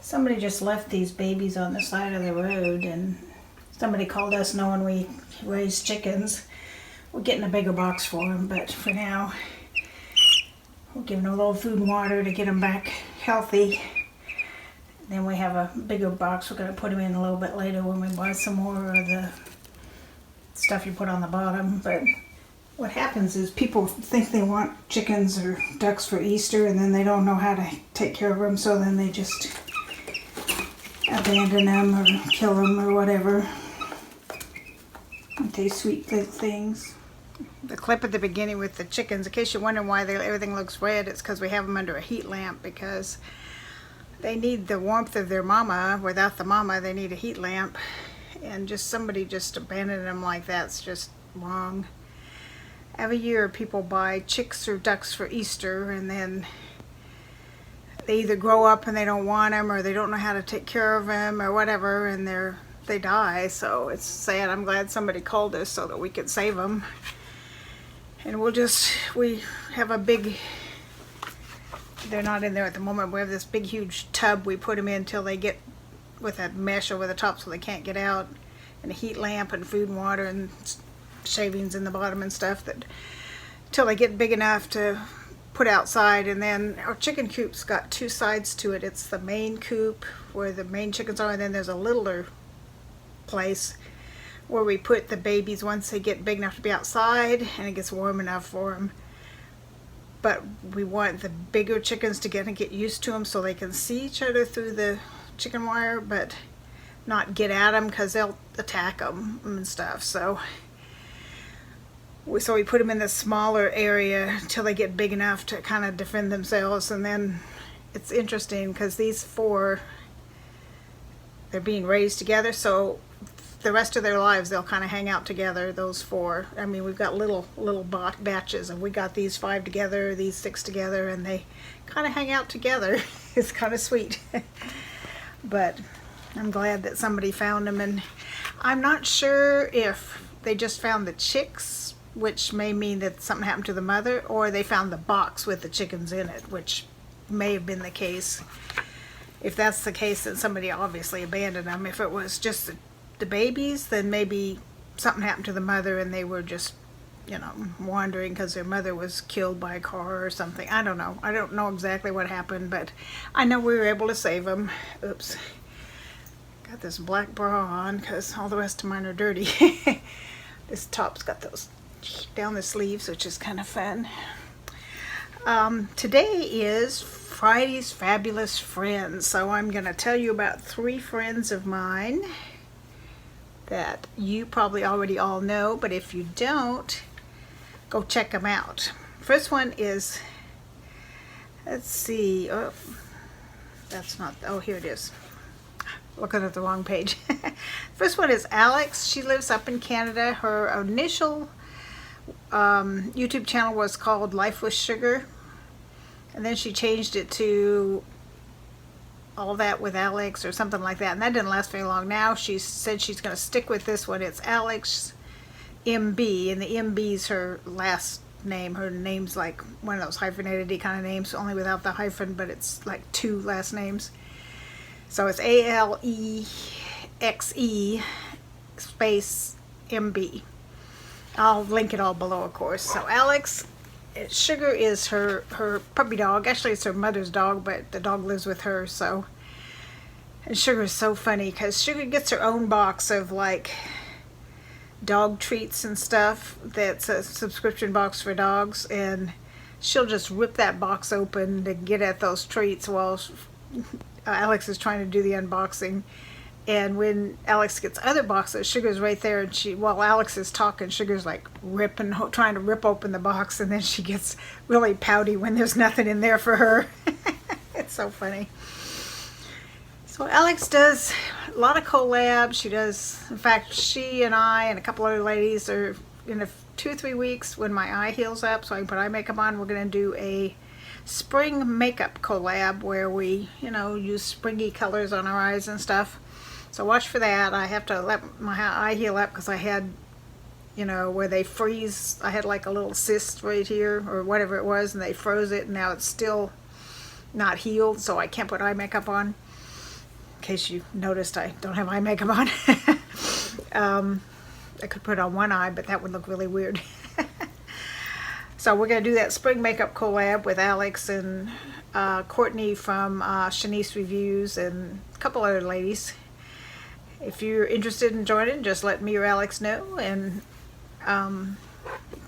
Somebody just left these babies on the side of the road, and somebody called us knowing we raise chickens. We're getting a bigger box for them, but for now, we're giving them a little food and water to get them back healthy. Then we have a bigger box we're going to put them in a little bit later when we buy some more of the stuff you put on the bottom. But what happens is people think they want chickens or ducks for Easter, and then they don't know how to take care of them, so then they just abandon them or kill them or whatever. Aren't they sweet little things? The clip at the beginning with the chickens, in case you're wondering why everything looks red, it's because we have them under a heat lamp, because they need the warmth of their mama. Without the mama, they need a heat lamp. And just somebody just abandoning them like that's just wrong. Every year people buy chicks or ducks for Easter, and then they either grow up and they don't want them, or they don't know how to take care of them or whatever, and they die. So it's sad. I'm glad somebody called us so that we could save them. And we have a big, they're not in there at the moment. We have this big huge tub we put them in till they get with a mesh over the top so they can't get out, and a heat lamp and food and water and shavings in the bottom and stuff, that till they get big enough to put outside. And then our chicken coop's got two sides to it. It's the main coop where the main chickens are, and then there's a littler place where we put the babies once they get big enough to be outside and it gets warm enough for them. But we want the bigger chickens to get used to them so they can see each other through the chicken wire, but not get at them, because they'll attack them and stuff. So we put them in the smaller area until they get big enough to kind of defend themselves. And then it's interesting because these four, they're being raised together, so the rest of their lives they'll kind of hang out together, those four. I mean, we've got little batches, and we got these 5 together, these 6 together, and they kind of hang out together. It's kind of sweet. But I'm glad that somebody found them, and I'm not sure if they just found the chicks, which may mean that something happened to the mother, or they found the box with the chickens in it, which may have been the case. If that's the case, then somebody obviously abandoned them. If it was just the babies, then maybe something happened to the mother and they were just, wandering because their mother was killed by a car or something. I don't know. I don't know exactly what happened, but I know we were able to save them. Oops. Got this black bra on because all the rest of mine are dirty. This top's got those down the sleeves, which is kind of fun. Today is Friday's Fabulous Friends, so I'm going to tell you about 3 friends of mine that you probably already all know, but if you don't, go check them out. First one is, let's see, oh, that's not, oh, here it is. Looking at the wrong page. First one is Alex. She lives up in Canada. Her initial YouTube channel was called Life with Sugar, and then she changed it to All That with Alex or something like that, and that didn't last very long. Now she said she's going to stick with this one. It's Alexe MB, and the MB's her last name. Her name's like one of those hyphenated kind of names, only without the hyphen, but it's like 2 last names. So it's ALEXE space MB. I'll link it all below, of course. So Alex, Sugar is her puppy dog. Actually, it's her mother's dog, but the dog lives with her. So, and Sugar is so funny because Sugar gets her own box of like dog treats and stuff. That's a subscription box for dogs, and she'll just rip that box open to get at those treats while Alex is trying to do the unboxing. And when Alex gets other boxes, Sugar's right there, and while Alex is talking, Sugar's like trying to rip open the box, and then she gets really pouty when there's nothing in there for her. It's so funny. So Alex does a lot of collabs. She does, in fact, she and I and a couple other ladies are in 2 or 3 weeks when my eye heals up so I can put eye makeup on. We're going to do a spring makeup collab where we, use springy colors on our eyes and stuff. So watch for that. I have to let my eye heal up because I had, where they freeze. I had like a little cyst right here or whatever it was, and they froze it, and now it's still not healed, so I can't put eye makeup on. in case you noticed I don't have eye makeup on. I could put on one eye, but that would look really weird. So we're going to do that spring makeup collab with Alex and Courtney from Shanice Reviews and a couple other ladies. If you're interested in joining, just let me or Alex know. And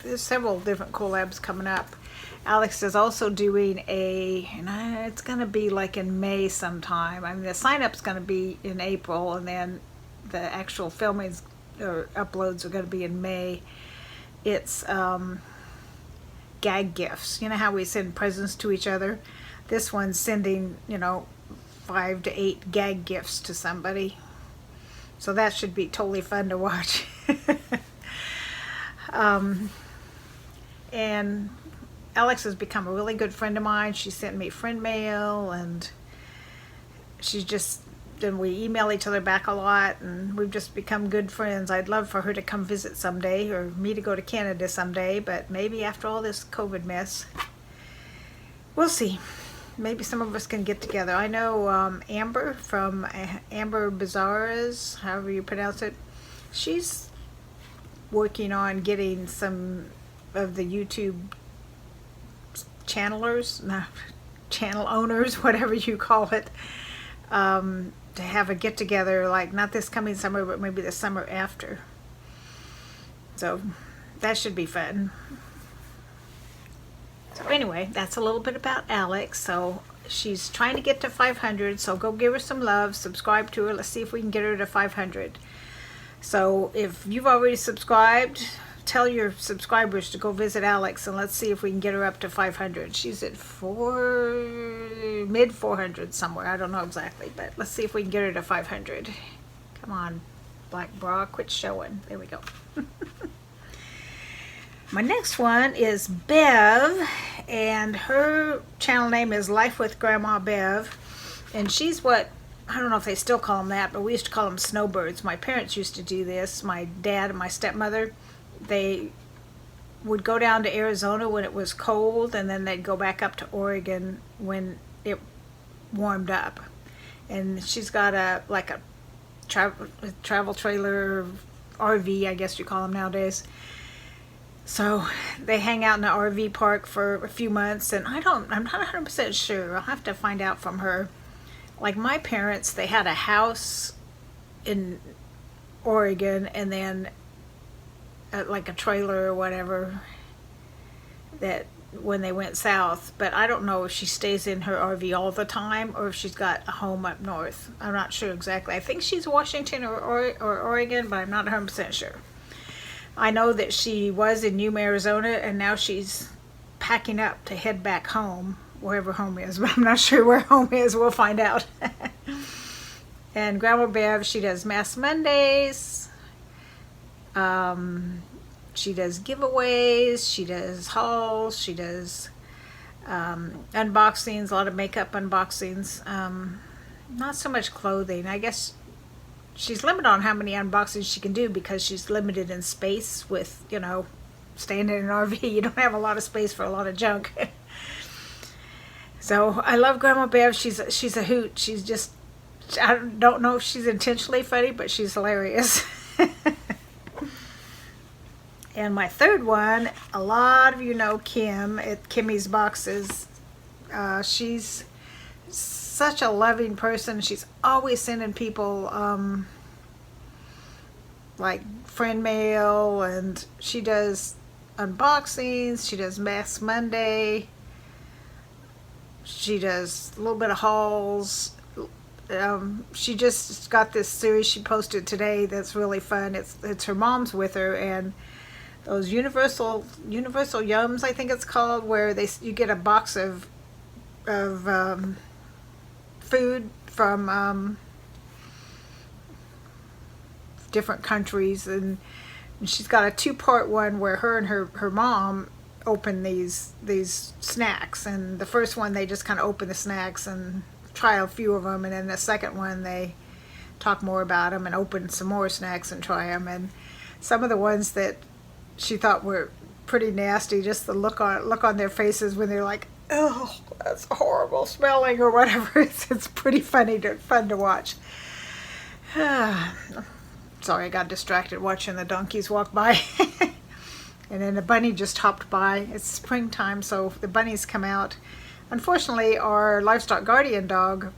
there's several different collabs coming up. Alex is also doing it's going to be like in May sometime. I mean, the sign-up's going to be in April, and then the actual filmings or uploads are going to be in May. It's gag gifts. You know how we send presents to each other? This one's sending, 5 to 8 gag gifts to somebody. So that should be totally fun to watch. And Alex has become a really good friend of mine. She sent me friend mail, and then we email each other back a lot, and we've just become good friends. I'd love for her to come visit someday, or me to go to Canada someday, but maybe after all this COVID mess. We'll see. Maybe some of us can get together. I know Amber from Amber Bazaars, however you pronounce it, she's working on getting some of the YouTube channel owners, whatever you call it, to have a get-together, like not this coming summer, but maybe the summer after. So that should be fun. So anyway, that's a little bit about Alex. So she's trying to get to 500, so go give her some love, subscribe to her. Let's see if we can get her to 500. So if you've already subscribed, tell your subscribers to go visit Alex, and let's see if we can get her up to 500. She's at mid 400 somewhere. I don't know exactly, but let's see if we can get her to 500. Come on, black bra, quit showing. There we go. My next one is Bev, and her channel name is Life with Grandma Bev, and she's I don't know if they still call them that, but we used to call them snowbirds. My parents used to do this. My dad and my stepmother, they would go down to Arizona when it was cold, and then they'd go back up to Oregon when it warmed up. And she's got a travel trailer, RV, I guess you call them nowadays. So they hang out in the RV park for a few months, and I'm not 100% sure. I'll have to find out from her. Like my parents, they had a house in Oregon, and then like a trailer or whatever that when they went south. But I don't know if she stays in her RV all the time or if she's got a home up north. I'm not sure exactly. I think she's Washington or Oregon, but I'm not 100% sure. I know that she was in Yuma, Arizona, and now she's packing up to head back home, wherever home is, but I'm not sure where home is. We'll find out. And Grandma Bev, she does Mass Mondays. She does giveaways. She does hauls. She does unboxings, a lot of makeup unboxings. Not so much clothing. I guess she's limited on how many unboxings she can do because she's limited in space with, staying in an RV. You don't have a lot of space for a lot of junk. So I love Grandma Bev. She's a hoot. She's just, I don't know if she's intentionally funny, but she's hilarious. And my third one, a lot of you know Kim at Kimmy's Boxes. She's such a loving person. She's always sending people like friend mail, and she does unboxings. She does Mass Monday. She does a little bit of hauls. She just got this series she posted today that's really fun. It's her mom's with her, and those universal yums, I think it's called, where you get a box of food from different countries, and she's got a 2-part one where her and her mom open these snacks. And the first one, they just kind of open the snacks and try a few of them, and then the second one they talk more about them and open some more snacks and try them. And some of the ones that she thought were pretty nasty, just the look on their faces when they're like, oh, that's horrible smelling or whatever. It's pretty fun to watch. Sorry, I got distracted watching the donkeys walk by. And then the bunny just hopped by. It's springtime, so the bunnies come out. Unfortunately, our livestock guardian dog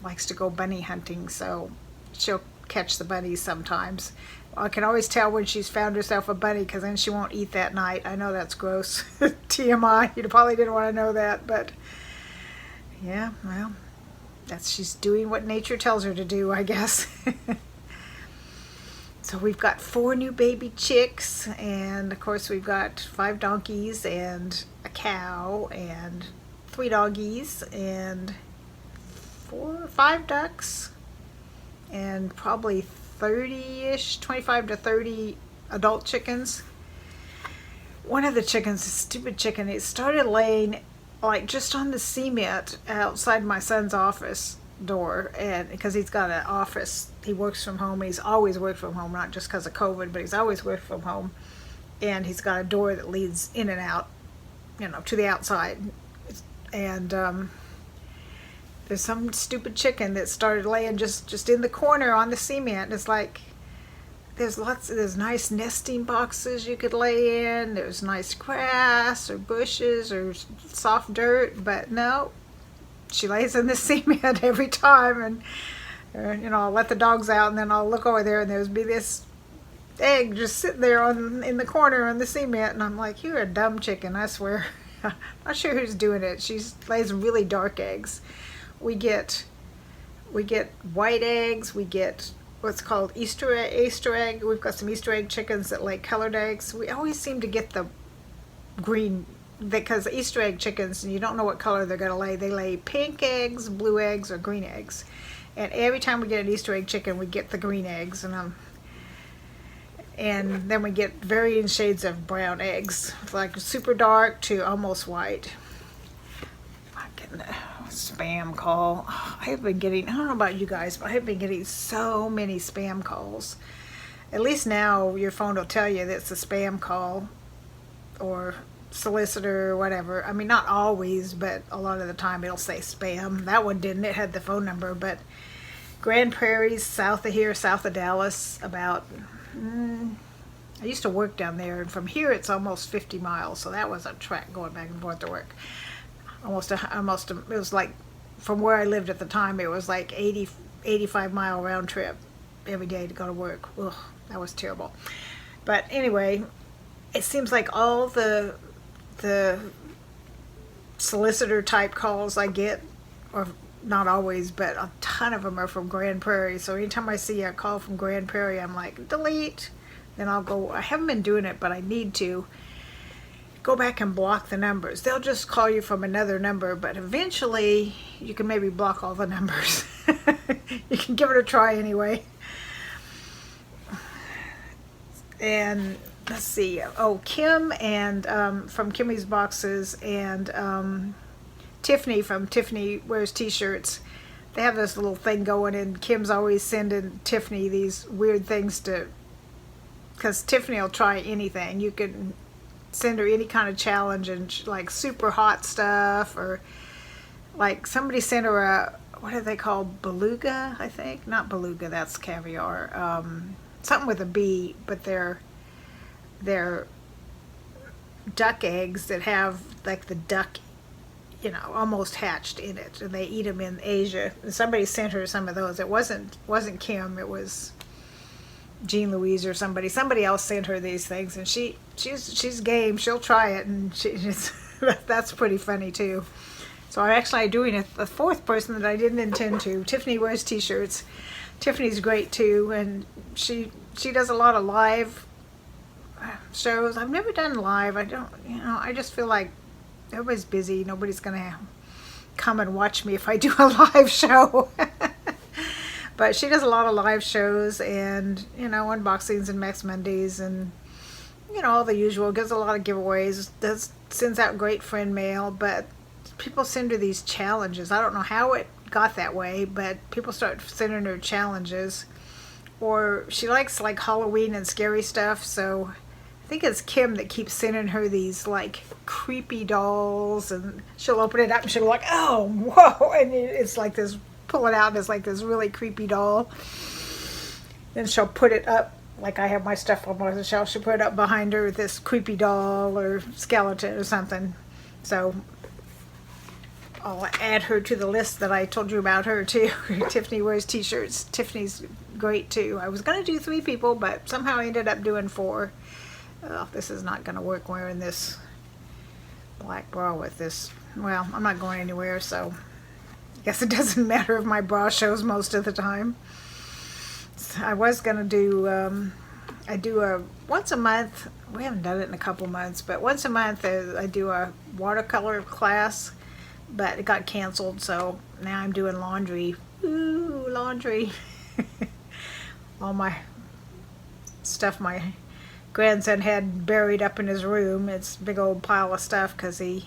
likes to go bunny hunting, so she'll catch the bunnies sometimes. I can always tell when she's found herself a bunny, because then she won't eat that night. I know that's gross. TMI. You probably didn't want to know that, but yeah, well, she's doing what nature tells her to do, I guess. So we've got 4 new baby chicks, and of course we've got 5 donkeys and a cow and 3 doggies and 5 ducks and probably 30-ish, 25 to 30 adult chickens. One of the chickens, a stupid chicken, it started laying like just on the cement outside my son's office door, and because he's got an office, he works from home. He's always worked from home, not just because of COVID, but he's always worked from home, and he's got a door that leads in and out, to the outside. And there's some stupid chicken that started laying just in the corner on the cement. It's like there's nice nesting boxes you could lay in. There's nice grass or bushes or soft dirt, but no, she lays in the cement every time. And I'll let the dogs out, and then I'll look over there, and there's be this egg just sitting there in the corner on the cement, and I'm like, you're a dumb chicken, I swear. I'm not sure who's doing it. She lays really dark eggs. We get white eggs. We get what's called Easter egg. We've got some Easter egg chickens that lay colored eggs. We always seem to get the green, because Easter egg chickens, you don't know what color they're going to lay. They lay pink eggs, blue eggs, or green eggs. And every time we get an Easter egg chicken, we get the green eggs, and then we get varying shades of brown eggs, like super dark to almost white. I'm getting a spam call. I don't know about you guys, but I've been getting so many spam calls. At least now your phone will tell you that it's a spam call or solicitor or whatever. I mean, not always, but a lot of the time it'll say spam. That one didn't. It had the phone number. But Grand Prairie's south of here, south of Dallas, about I used to work down there, and from here it's almost 50 miles, so that was a trek going back and forth to work. It was like, from where I lived at the time, it was like 85-mile round trip every day to go to work. Ugh, that was terrible. But anyway, it seems like all the solicitor type calls I get, or not always, but a ton of them are from Grand Prairie. So anytime I see a call from Grand Prairie, I'm like, delete. Then I'll go, I haven't been doing it, but I need to go back and block the numbers. They'll just call you from another number, but eventually you can maybe block all the numbers. You can give it a try anyway. And let's see. Oh, Kim and from Kimmy's Boxes, and Tiffany from Tiffany Wears T-Shirts. They have this little thing going, and Kim's always sending Tiffany these weird things because Tiffany will try anything. You can send her any kind of challenge, and like super hot stuff, or like somebody sent her a, what are they called? Beluga, I think. Not beluga, that's caviar. Something with a B, but they're duck eggs that have like the duck, almost hatched in it, and they eat them in Asia. And somebody sent her some of those. It wasn't Kim. It was Jean Louise or somebody. Somebody else sent her these things, and she's game. She'll try it, and that's pretty funny too. So I'm actually doing a fourth person that I didn't intend to. Tiffany Wears T-Shirts. Tiffany's great too, and she does a lot of live shows. I've never done live. I just feel like everybody's busy. Nobody's gonna come and watch me if I do a live show. But she does a lot of live shows, and unboxings and Max Mondays, and all the usual. Gives a lot of giveaways. Sends out great friend mail. But people send her these challenges. I don't know how it got that way, but people start sending her challenges. Or she likes like Halloween and scary stuff, so I think it's Kim that keeps sending her these like creepy dolls, and she'll open it up and she'll be like, oh, whoa, and it's like this, pull it out and it's like this really creepy doll. Then she'll put it up, like I have my stuff on the shelf, she'll put it up behind her with this creepy doll or skeleton or something. So I'll add her to the list that I told you about her too. Tiffany wears t-shirts. Tiffany's great too. I was going to do 3 people, but somehow I ended up doing 4. Oh, this is not going to work wearing this black bra with this. Well, I'm not going anywhere, so I guess it doesn't matter if my bra shows most of the time. So I was going to do, I do a once a month. We haven't done it in a couple months, but once a month I do a watercolor class, but it got canceled, so now I'm doing laundry. Ooh, laundry. All my stuff my grandson had buried up in his room. It's a big old pile of stuff because I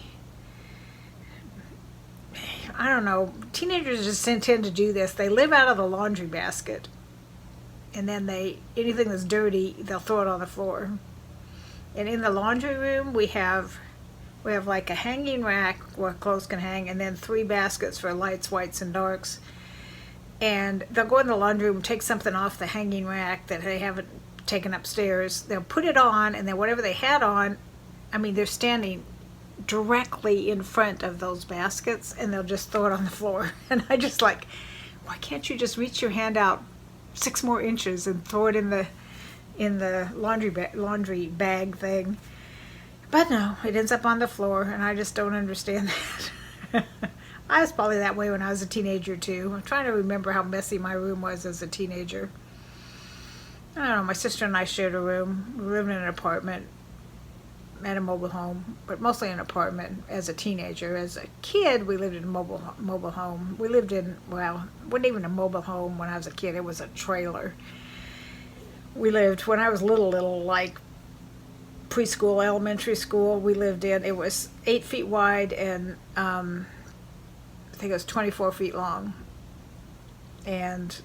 don't know, teenagers just tend to do this. They live out of the laundry basket, and then anything that's dirty, they'll throw it on the floor. And in the laundry room, we have like a hanging rack where clothes can hang, and then 3 baskets for lights, whites, and darks. And they'll go in the laundry room, take something off the hanging rack that they haven't taken upstairs. They'll put it on, and then whatever they had on, I mean, they're standing directly in front of those baskets, and they'll just throw it on the floor. And I just like, why can't you just reach your hand out 6 more inches and throw it in the laundry bag thing? But no, it ends up on the floor, and I just don't understand that. I was probably that way when I was a teenager too. I'm trying to remember how messy my room was as a teenager. I don't know, my sister and I shared a room. We lived in an apartment and a mobile home, but mostly an apartment as a teenager. As a kid, we lived in a mobile home. We lived in, well, it wasn't even a mobile home when I was a kid. It was a trailer. We lived, when I was little, like preschool, elementary school, we lived in, it was 8 feet wide and I think it was 24 feet long. And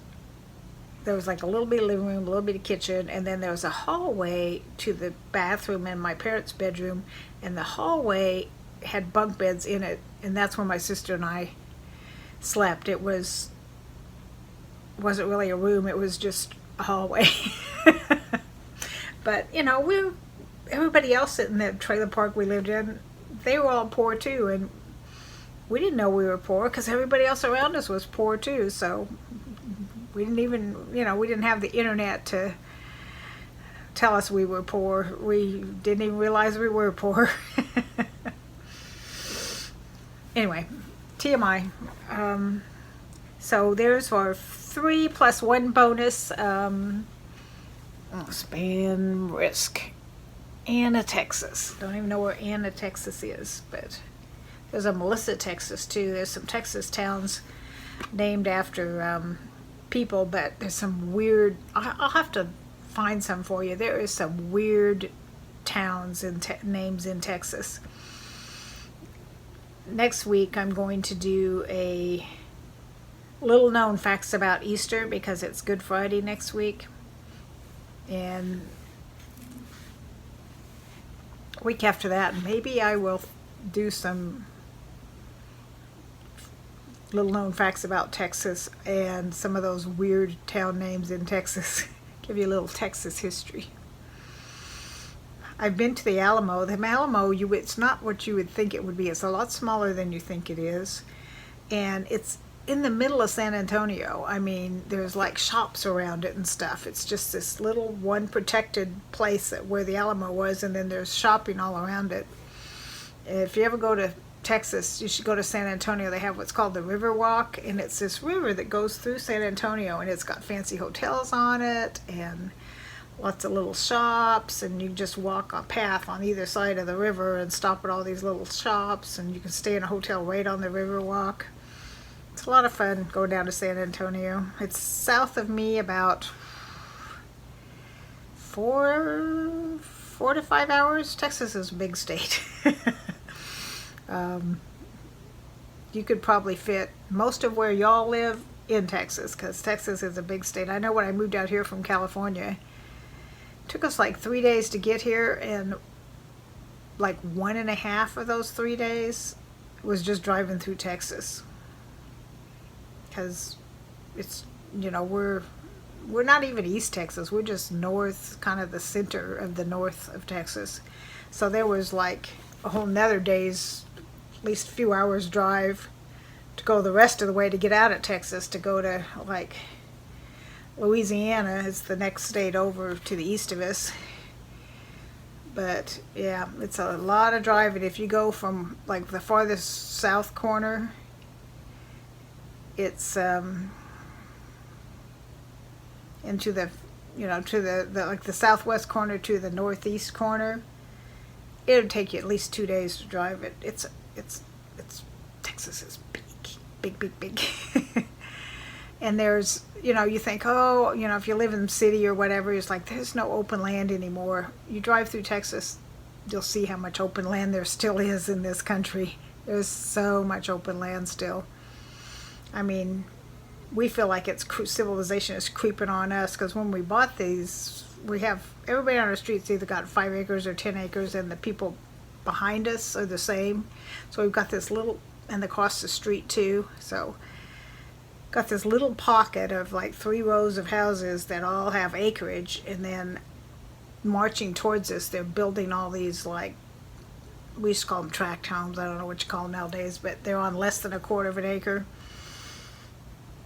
there was like a little bit of living room, a little bit of kitchen, and then there was a hallway to the bathroom in my parents' bedroom, and the hallway had bunk beds in it, and that's where my sister and I slept. It wasn't really a room, it was just a hallway. But, you know, everybody else in the trailer park we lived in, they were all poor too, and we didn't know we were poor because everybody else around us was poor too, so we didn't even, we didn't have the internet to tell us we were poor. We didn't even realize we were poor. Anyway, TMI. So there's our 3 plus 1 bonus. Span risk. Anna, Texas. Don't even know where Anna, Texas is, but there's a Melissa, Texas too. There's some Texas towns named after people, but there's some weird, I'll have to find some for you. There is some weird towns and names in Texas. Next week I'm going to do a little known facts about Easter because it's Good Friday next week, and week after that maybe I will do some little known facts about Texas and some of those weird town names in Texas. Give you a little Texas history. I've been to the Alamo. The Alamo, it's not what you would think it would be. It's a lot smaller than you think it is, and it's in the middle of San Antonio. I mean, there's like shops around it and stuff. It's just this little one protected place where the Alamo was, and then there's shopping all around it. If you ever go to Texas, you should go to San Antonio. They have what's called the River Walk, and it's this river that goes through San Antonio, and it's got fancy hotels on it and lots of little shops, and you just walk a path on either side of the river and stop at all these little shops, and you can stay in a hotel right on the River Walk. It's a lot of fun going down to San Antonio. It's south of me about 4 to 5 hours. Texas is a big state. You could probably fit most of where y'all live in Texas, because Texas is a big state. I know when I moved out here from California, Took us like 3 days to get here, and like 1.5 of those 3 days was just driving through Texas. Because it's, you know, we're not even East Texas. We're just north, kind of the center of the north of Texas. So there was like a whole nother day's, at least a few hours drive to go the rest of the way to get out of Texas, to go to like Louisiana is the next state over to the east of us. But yeah, it's a lot of driving. If you go from like the farthest south corner, it's into the, you know, to the like the southwest corner to the northeast corner, it'll take you at least 2 days to drive it. It's Texas is big. And there's, you know, you think, oh, you know, if you live in the city or whatever, it's like there's no open land anymore. You drive through Texas, you'll see how much open land there still is in this country. There's so much open land still. I mean, we feel like civilization is creeping on us, because when we bought these, we have everybody on our streets either got 5 acres or 10 acres, and the people behind us are the same. So we've got this little, and across the street too. So got this little pocket of like 3 rows of houses that all have acreage, and then marching towards us, they're building all these, like, we used to call them tract homes. I don't know what you call them nowadays, but they're on less than 1/4 of an acre.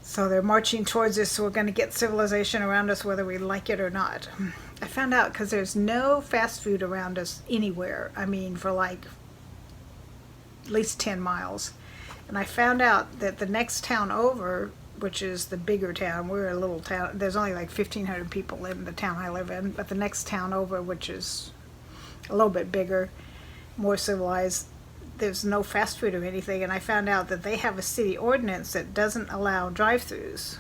So they're marching towards us, so we're going to get civilization around us whether we like it or not. I found out because there's no fast food around us anywhere. I mean, for like at least 10 miles. And I found out that the next town over, which is the bigger town, we're a little town, there's only like 1,500 people live in the town I live in, but the next town over, which is a little bit bigger, more civilized, there's no fast food or anything. And I found out that they have a city ordinance that doesn't allow drive-thrus.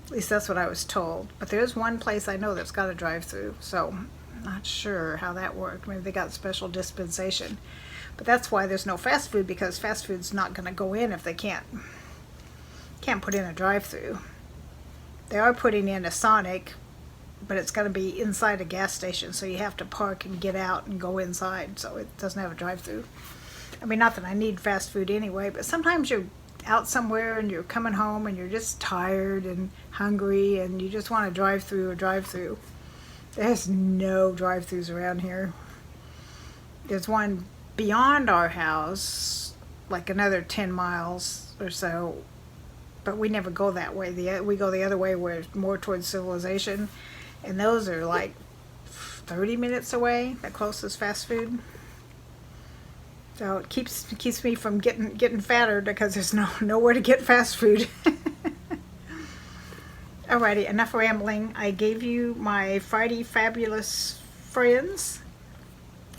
At least that's what I was told. But there's one place I know that's got a drive-thru, so I'm not sure how that worked. Maybe they got special dispensation. But that's why there's no fast food, because fast food's not going to go in if they can't put in a drive-thru. They are putting in a Sonic, but it's going to be inside a gas station, so you have to park and get out and go inside, so it doesn't have a drive-thru. I mean, not that I need fast food anyway, but sometimes you're out somewhere and you're coming home and you're just tired and hungry and you just want a drive-thru. There's no drive-thrus around here. There's one beyond our house, like another 10 miles or so, but we never go that way. We go the other way, where it's more towards civilization, and those are like 30 minutes away, the closest fast food. So it keeps me from getting fatter, because there's nowhere to get fast food. Alrighty, enough rambling. I gave you my Friday Fabulous Friends,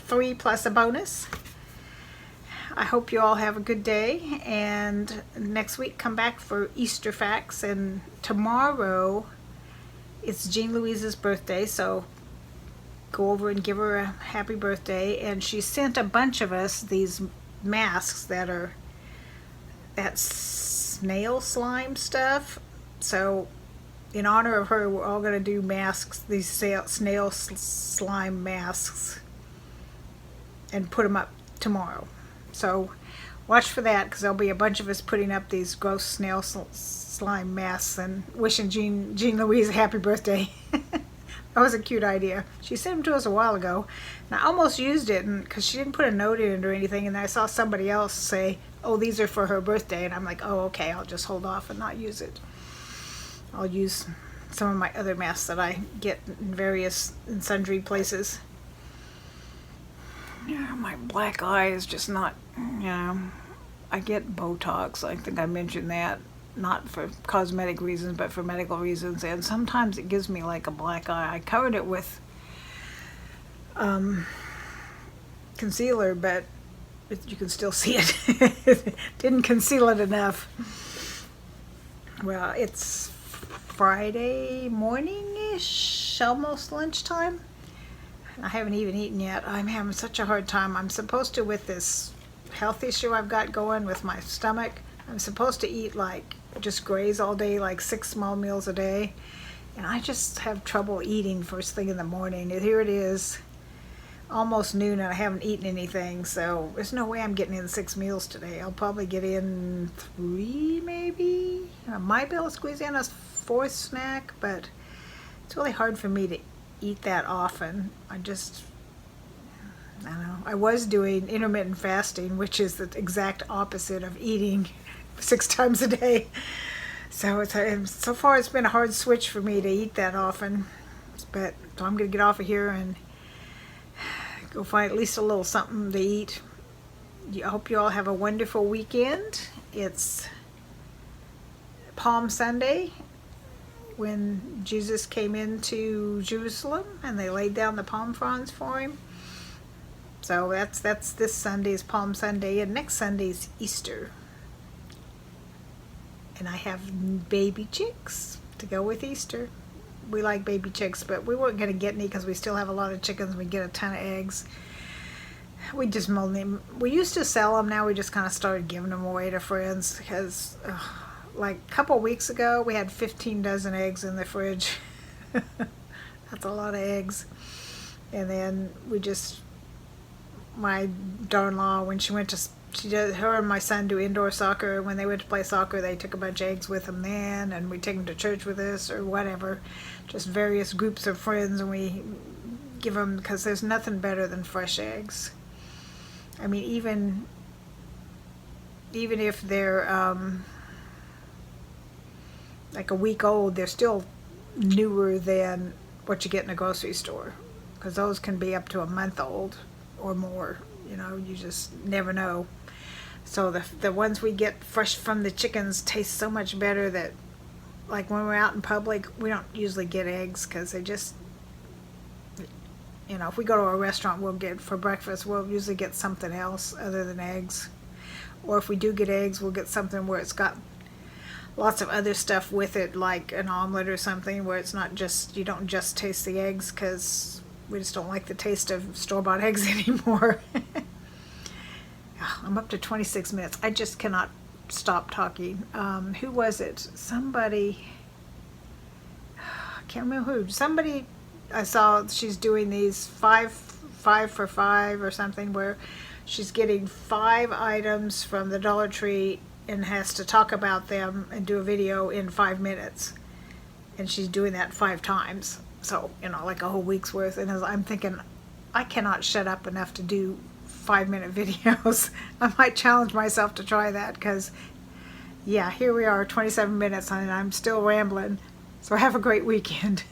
3 plus a bonus. I hope you all have a good day, and next week come back for Easter facts, and tomorrow it's Jean Louise's birthday, so go over and give her a happy birthday. And she sent a bunch of us these masks that are that snail slime stuff. So in honor of her, we're all going to do masks, these snail slime masks, and put them up tomorrow. So watch for that, because there'll be a bunch of us putting up these gross snail slime masks and wishing Jean Louise a happy birthday. That was a cute idea. She sent them to us a while ago, and I almost used it because she didn't put a note in it or anything, and I saw somebody else say, oh, these are for her birthday, and I'm like, oh, okay, I'll just hold off and not use it. I'll use some of my other masks that I get in sundry places. Yeah, my black eye is just not, I get Botox. I think I mentioned that. Not for cosmetic reasons, but for medical reasons. And sometimes it gives me like a black eye. I covered it with concealer, but you can still see it. Didn't conceal it enough. Well, it's Friday morning-ish, almost lunchtime. I haven't even eaten yet. I'm having such a hard time. I'm supposed to, with this health issue I've got going with my stomach, I'm supposed to eat like just graze all day, like 6 small meals a day. And I just have trouble eating first thing in the morning. Here it is, almost noon, and I haven't eaten anything, so there's no way I'm getting in 6 meals today. I'll probably get in 3 maybe. I might be able to squeeze in a 4th snack, but it's really hard for me to eat that often. I don't know. I was doing intermittent fasting, which is the exact opposite of eating 6 times a day. So so far it's been a hard switch for me to eat that often. But so I'm going to get off of here and go find at least a little something to eat. I hope you all have a wonderful weekend. It's Palm Sunday, when Jesus came into Jerusalem and they laid down the palm fronds for him. So that's this Sunday is Palm Sunday, and next Sunday is Easter. And I have baby chicks to go with Easter. We like baby chicks, but we weren't going to get any because we still have a lot of chickens. We get a ton of eggs. We just mold them. We used to sell them. Now we just kind of started giving them away to friends because, like a couple weeks ago, we had 15 dozen eggs in the fridge. That's a lot of eggs. And then my daughter-in-law, when she went to, her and my son do indoor soccer. When they went to play soccer, they took a bunch of eggs with them then, and we take them to church with us or whatever. Just various groups of friends, and we give them, because there's nothing better than fresh eggs. I mean, even if they're like a week old, they're still newer than what you get in a grocery store, because those can be up to a month old or more. You know, you just never know. So the ones we get fresh from the chickens taste so much better that, like when we're out in public, we don't usually get eggs because they just, you know, if we go to a restaurant, for breakfast, we'll usually get something else other than eggs. Or if we do get eggs, we'll get something where it's got lots of other stuff with it, like an omelet or something, where it's not just, you don't just taste the eggs, because we just don't like the taste of store-bought eggs anymore. I'm up to 26 minutes. I just cannot stop talking. Who was it? Somebody, I can't remember who. Somebody I saw, she's doing these 5 for 5 or something, where she's getting 5 items from the Dollar Tree and has to talk about them and do a video in 5 minutes. And she's doing that 5 times. So, you know, like a whole week's worth. And I'm thinking, I cannot shut up enough to do 5-minute videos. I might challenge myself to try that, because, yeah, here we are, 27 minutes, and I'm still rambling. So have a great weekend.